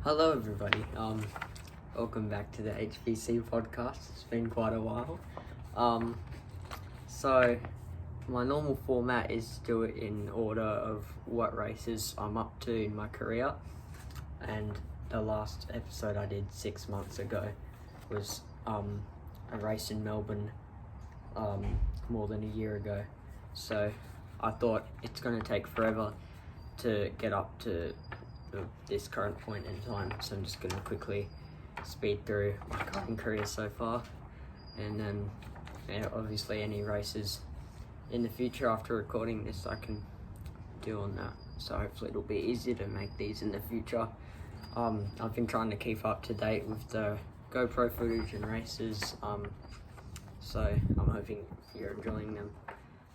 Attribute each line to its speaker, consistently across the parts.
Speaker 1: Hello everybody, welcome back to the HBC podcast. It's been quite a while. So my normal format is to do it in order of what races I'm up to in my career, and the last episode I did 6 months ago was a race in Melbourne more than a year ago. So I thought it's going to take forever to get up to this current point in time, so I'm just going to quickly speed through my karting career so far, and then obviously any races in the future after recording this I can do on that, so hopefully it'll be easier to make these in the future. I've been trying to keep up to date with the GoPro footage and races, so I'm hoping you're enjoying them.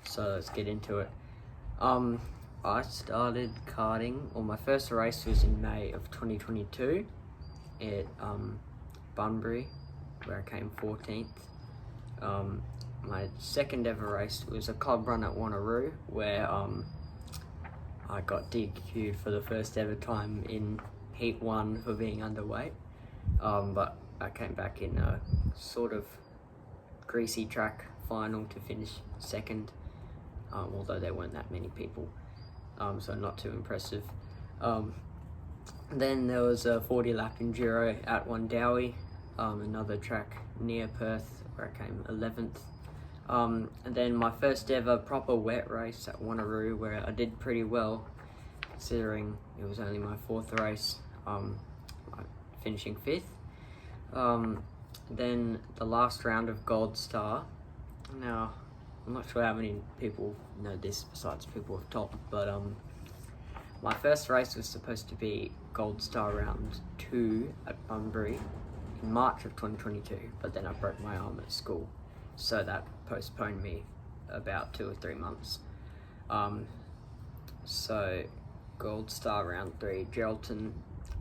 Speaker 1: So let's get into it. I started karting, or my first race was in May of 2022 at Bunbury, where I came 14th. My second ever race was a club run at Wanneroo, where I got DQ'd for the first ever time in Heat 1 for being underweight, but I came back in a sort of greasy track final to finish second, although there weren't that many people. So not too impressive. Then there was a 40 lap enduro at Wandowie, another track near Perth where I came 11th. And then my first ever proper wet race at Wanneroo, where I did pretty well considering it was only my fourth race, finishing 5th. Then the last round of Gold Star. Now, I'm not sure how many people know this besides people of top, but my first race was supposed to be Gold Star round 2 at Bunbury in March of 2022, but then I broke my arm at school, so that postponed me about 2 or 3 months. So Gold Star round 3, Geraldton,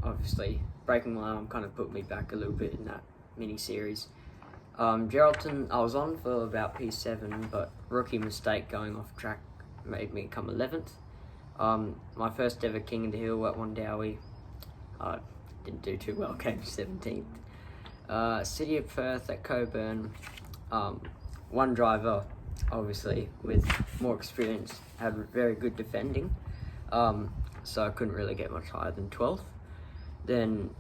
Speaker 1: obviously breaking my arm kind of put me back a little bit in that mini series. Geraldton, I was on for about P7, but rookie mistake going off track made me come 11th. My first ever King of the Hill at Wandowie, didn't do too well, came 17th. City of Perth at Coburn, one driver, obviously, with more experience, had very good defending, so I couldn't really get much higher than 12th. Then,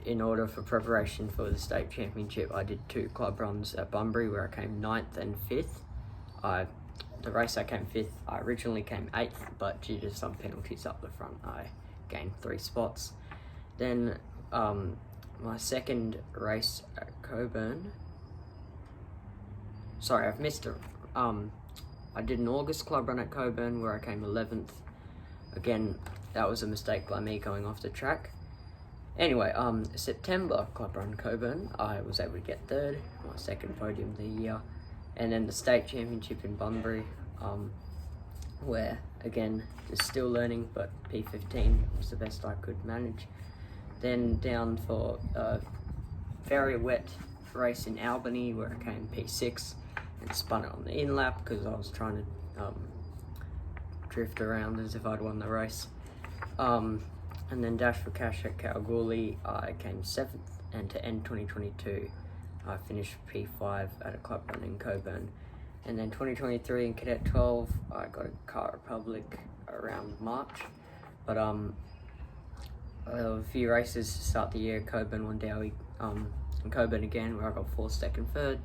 Speaker 1: in order for preparation for the state championship, I did 2 club runs at Bunbury where I came 9th and 5th. The race I came 5th, I originally came 8th, but due to some penalties up the front, I gained 3 spots. Then my second race at Coburn, sorry, I've missed it. I did an August club run at Coburn where I came 11th. Again, that was a mistake by me going off the track. Anyway, September club run Coburn, I was able to get 3rd, my second podium of the year, and then the state championship in Bunbury, where again just still learning, but P15 was the best I could manage. Then down for a very wet race in Albany where I came P6 and spun it on the in lap because I was trying to drift around as if I'd won the race. And then Dash for Cash at Kalgoorlie, I came 7th, and to end 2022, I finished P5 at a club run in Coburn. And then 2023 in Cadet 12, I got a Kart Republic around March. But a few races to start the year, Coburn, Wandowie, and Coburn again, where I got 4th, 2nd, 3rd.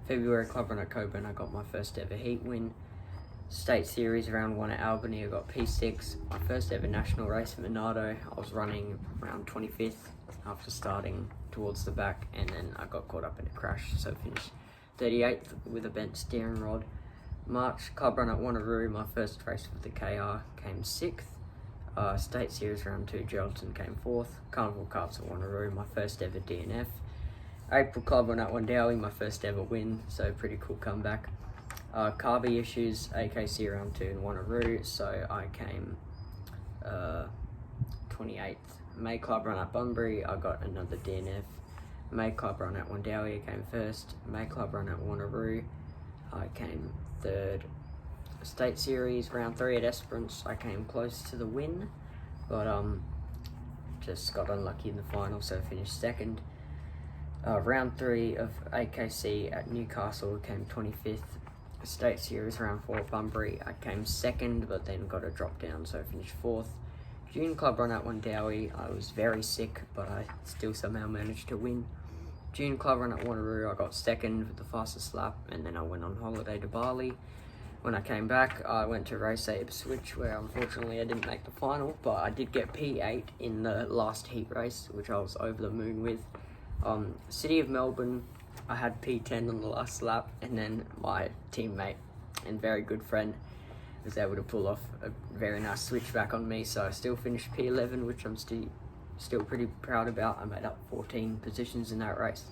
Speaker 1: February club run at Coburn, I got my first ever heat win. State Series round 1 at Albany, I got P6. My first ever national race at Monado, I was running around 25th after starting towards the back, and then I got caught up in a crash, so finished 38th with a bent steering rod. March club run at Wanneroo, my first race with the KR, came 6th. State Series round 2, Geraldton came 4th. Carnival Cups at Wanneroo, my first ever DNF. April club run at Wandowie, my first ever win, so pretty cool comeback. Carby issues, AKC round 2 in Wanneroo, so I came 28th. May club run at Bunbury, I got another DNF. May club run at Wandowie, I came 1st. May club run at Wanneroo, I came 3rd. State Series round 3 at Esperance, I came close to the win, but just got unlucky in the final, so finished second. Round 3 of AKC at Newcastle came 25th. State Series round 4 at Bunbury, I came second, but then got a drop down, so I finished 4th. Junior Club run at Wandowie, I was very sick, but I still somehow managed to win. Junior Club run at Wanneroo, I got second with the fastest lap, and then I went on holiday to Bali. When I came back, I went to race at Ipswich, where unfortunately I didn't make the final, but I did get P8 in the last heat race, which I was over the moon with. City of Melbourne, I had P10 on the last lap, and then my teammate and very good friend was able to pull off a very nice switchback on me, so I still finished P11, which I'm still pretty proud about. I made up 14 positions in that race.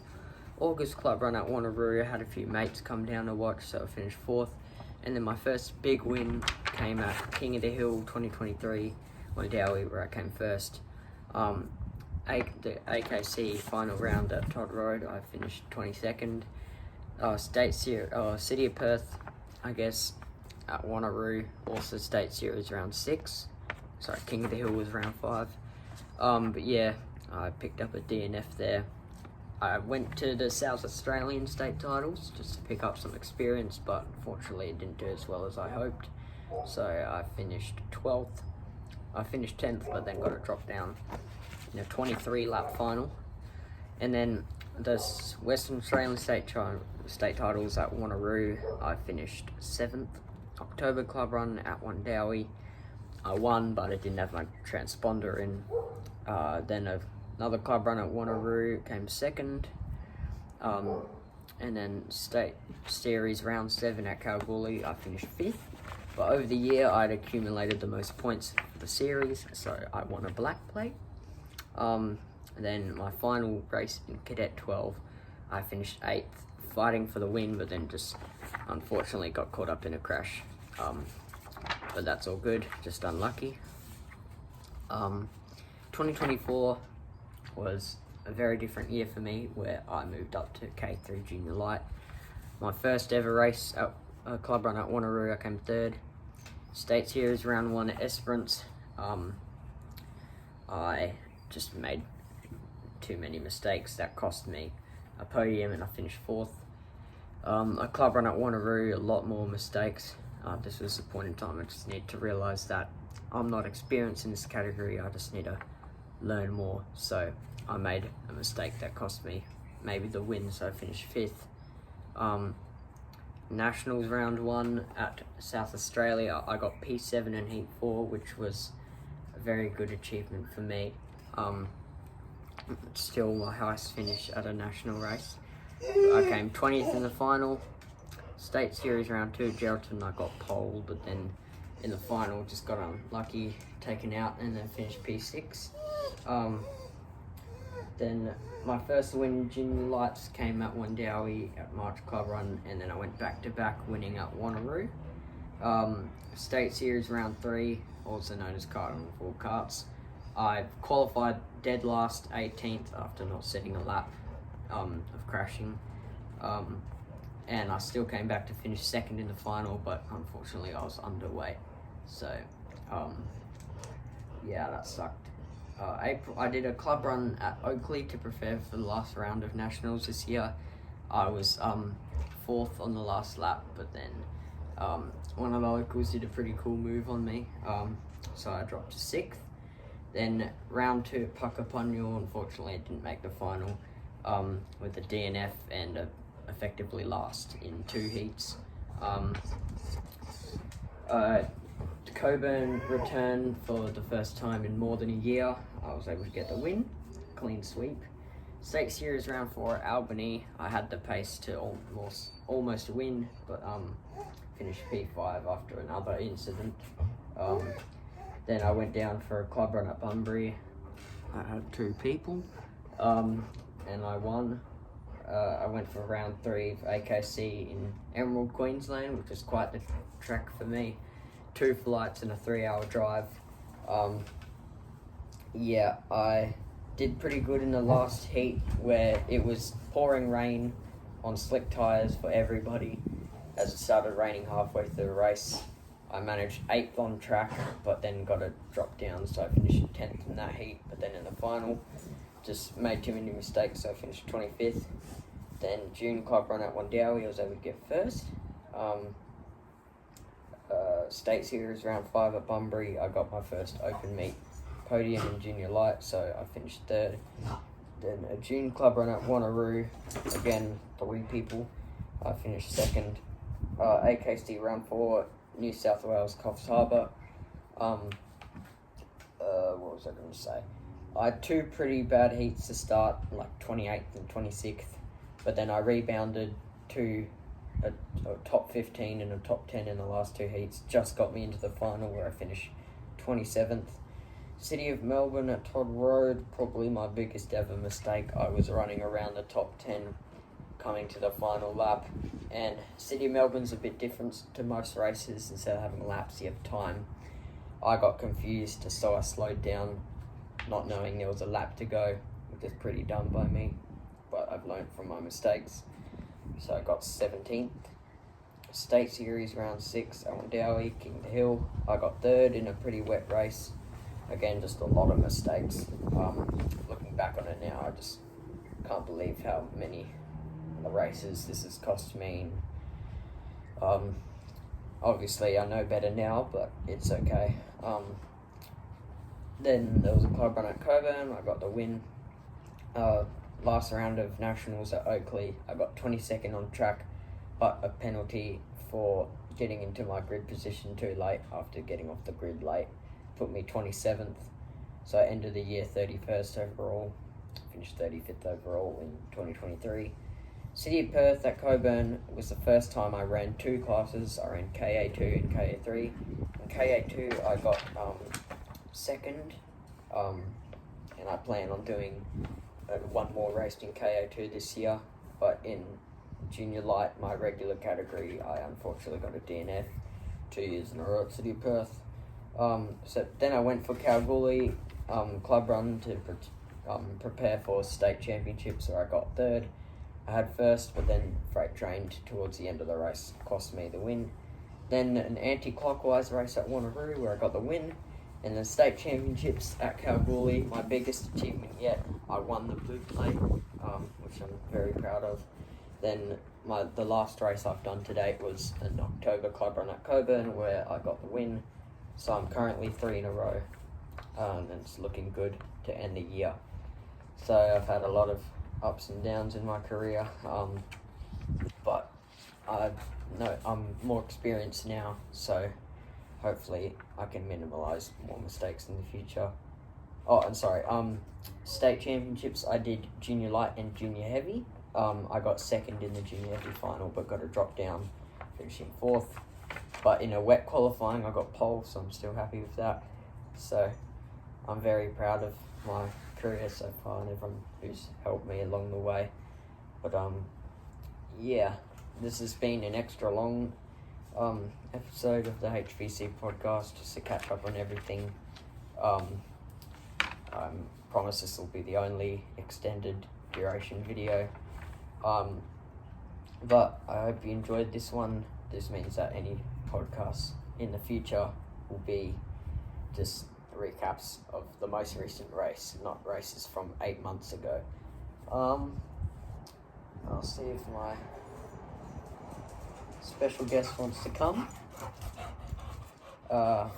Speaker 1: August Club run at Wanneroo, I had a few mates come down to watch, so I finished 4th. And then my first big win came at King of the Hill 2023, Wandowie, where I came first. The AKC final round at Todd Road, I finished 22nd. City of Perth, I guess, at Wanneroo, also State Series round 6. Sorry, King of the Hill was round 5. But yeah, I picked up a DNF there. I went to the South Australian state titles just to pick up some experience, but unfortunately it didn't do as well as I hoped. So I finished 12th. I finished 10th, but then got a drop down in a 23 lap final. And then the Western Australian state titles at Wanneroo, I finished 7th. October Club run at Wandowie, I won, but I didn't have my transponder in. Then another club run at Wanneroo came 2nd. And then State Series round 7 at Kalgoorlie, I finished 5th. But over the year, I'd accumulated the most points for the series, so I won a black plate. Then my final race in Cadet 12, I finished 8th, fighting for the win, but then just unfortunately got caught up in a crash. But that's all good, just unlucky. 2024 was a very different year for me, where I moved up to K3 Junior Light. My first ever race at a club run at Wanneroo, I came 3rd. State Series round 1 at Esperance, I just made too many mistakes that cost me a podium, and I finished 4th. A club run at Wanneroo, a lot more mistakes. This was the point in time I just need to realise that I'm not experienced in this category, I just need to learn more. So I made a mistake that cost me maybe the win, so I finished 5th. Nationals round 1 at South Australia, I got P7 in Heat 4, which was a very good achievement for me. Still my highest finish at a national race. I came 20th in the final. State Series round 2 at Geraldton, I got pole, but then in the final just got unlucky, taken out, and then finished P6. Then my first win in Junior Lights came at Wandowie at March Club Run, and then I went back-to-back winning at Wanneroo. State Series round 3, also known as Karting for karts. I qualified dead last, 18th, after not setting a lap of crashing. And I still came back to finish 2nd in the final, but unfortunately I was underweight. So, yeah, that sucked. I did a club run at Oakley to prepare for the last round of nationals this year. I was 4th on the last lap, but then one of the locals did a pretty cool move on me, so I dropped to 6th. Then round 2 at Puckapunyal, unfortunately I didn't make the final with a DNF and effectively last in 2 heats. Coburn returned for the first time in more than a year. I was able to get the win, clean sweep. State Series round 4 at Albany, I had the pace to almost win, but finished P5 after another incident. Then I went down for a club run at Bunbury. I had 2 people, and I won. I went for round 3 of AKC in Emerald, Queensland, which was quite the track for me. 2 flights and a 3-hour drive. Yeah, I did pretty good in the last heat, where it was pouring rain on slick tyres for everybody as it started raining halfway through the race. I managed 8th on track, but then got a drop down, so I finished 10th in that heat. But then in the final, just made too many mistakes, so I finished 25th. Then June club run at Wandowie, I was able to get first. State series round 5 at Bunbury, I got my first open meet podium in junior light, so I finished 3rd. Then a June club run at Wanneroo, again 3 people, I finished 2nd. AKC round 4, New South Wales Coffs Harbour. What was I going to say? I had 2 pretty bad heats to start, like 28th and 26th, but then I rebounded to a top 15 and a top 10 in the last 2 heats. Just got me into the final where I finished 27th. City of Melbourne at Todd Road, probably my biggest ever mistake. I was running around the top 10 coming to the final lap, and City of Melbourne's a bit different to most races. Instead of having laps, you have time. I got confused, so I slowed down, not knowing there was a lap to go, which is pretty dumb by me, but I've learned from my mistakes. So I got 17th. State Series round 6 at Wandowie, King Hill. I got 3rd in a pretty wet race. Again, just a lot of mistakes. Looking back on it now, I just can't believe how many races this has cost me. Obviously I know better now, but it's okay. Then there was a club run at Coburn, I got the win. Last round of nationals at Oakley, I got 22nd on track, but a penalty for getting into my grid position too late after getting off the grid late put me 27th. So I ended the year 31st overall, finished 35th overall in 2023. City of Perth at Coburn was the first time I ran 2 classes. I ran KA2 and KA3. In KA2 I got 2nd, and I plan on doing 1 more race in KA2 this year, but in junior light, my regular category, I unfortunately got a DNF 2 years in a row at City of Perth. So then I went for Kalgoorlie club run to prepare for state championships, where I got 3rd. I had 1st, but then freight trained towards the end of the race cost me the win. Then an anti-clockwise race at Wanneroo, where I got the win. And the state championships at Kalgoorlie, my biggest achievement yet, I won the blue plate, which I'm very proud of. Then the last race I've done to date was an October club run at Coburn, where I got the win. So I'm currently 3 in a row, and it's looking good to end the year. So I've had a lot of ups and downs in my career, but I'm more experienced now, so hopefully I can minimalise more mistakes in the future. Oh, and sorry, state championships, I did junior light and junior heavy. I got 2nd in the junior heavy final, but got a drop down, finishing 4th. But in a wet qualifying, I got pole, so I'm still happy with that. So I'm very proud of my career so far and everyone who's helped me along the way. But yeah, this has been an extra long episode of the HBC podcast, just to catch up on everything. I promise this will be the only extended duration video. But I hope you enjoyed this one. This means that any podcasts in the future will be just recaps of the most recent race, not races from 8 months ago. I'll see if my special guest wants to come. Got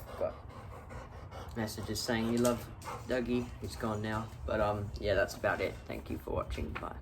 Speaker 1: messages saying you love Dougie. He's gone now, but yeah, that's about it. Thank you for watching. Bye.